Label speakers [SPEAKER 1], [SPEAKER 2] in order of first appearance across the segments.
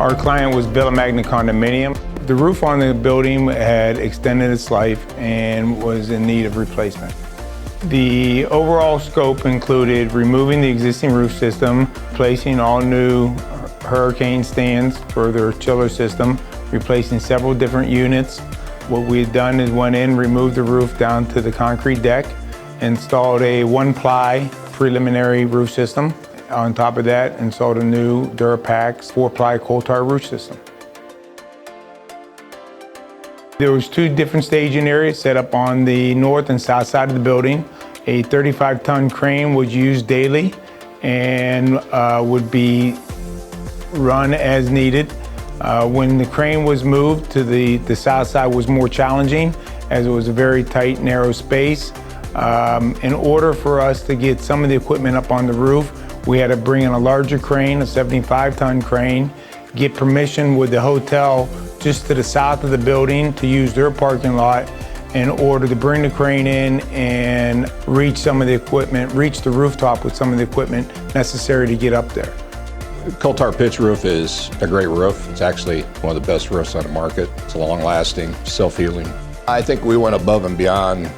[SPEAKER 1] Our client was built a Magna Condominium. The roof on the building had extended its life and was in need of replacement. The overall scope included removing the existing roof system, placing all new hurricane stands for their chiller system, replacing several different units. What we had done is went in, removed the roof down to the concrete deck, installed a one-ply preliminary roof system. On top of that, installed a new Durapax 4-ply coal tar roof system. There was 2 different staging areas set up on the north and south side of the building. A 35-ton crane was used daily and would be run as needed. When the crane was moved to the south side was more challenging as it was a very tight, narrow space. In order for us to get some of the equipment up on the roof, we had to bring in a larger crane, a 75-ton crane, get permission with the hotel just to the south of the building to use their parking lot in order to bring the crane in and reach some of the equipment, reach the rooftop with some of the equipment necessary to get up there.
[SPEAKER 2] Coal tar pitch roof is a great roof. It's actually one of the best roofs on the market. It's long-lasting, self-healing. I think we went above and beyond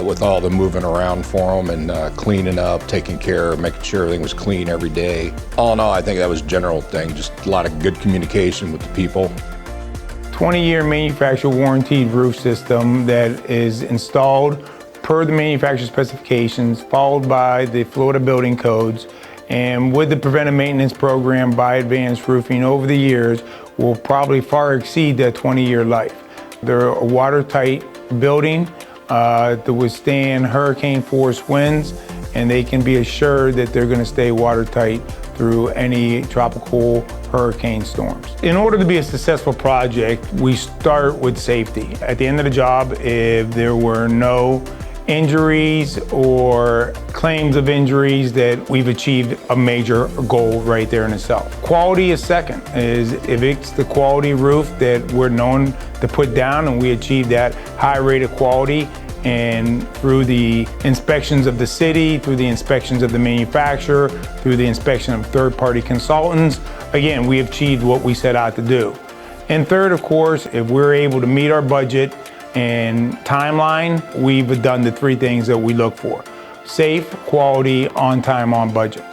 [SPEAKER 2] with all the moving around for them and cleaning up, taking care, making sure everything was clean every day. All in all, I think that was a general thing, just a lot of good communication with the people.
[SPEAKER 1] 20-year manufacturer warranted roof system that is installed per the manufacturer specifications, followed by the Florida building codes, and with the preventive maintenance program by Advanced Roofing over the years will probably far exceed that 20-year life. They're a watertight building to withstand hurricane force winds, and they can be assured that they're going to stay watertight through any tropical hurricane storms. In order to be a successful project, we start with safety. At the end of the job, if there were no injuries or claims of injuries, that we've achieved a major goal right there in itself. Quality is second. If it's the quality roof that we're known to put down and we achieve that high rate of quality, and through the inspections of the city, through the inspections of the manufacturer, through the inspection of third-party consultants, again, we achieved what we set out to do. And third, of course, if we're able to meet our budget and timeline, we've done the 3 things that we look for: safe, quality, on time, on budget.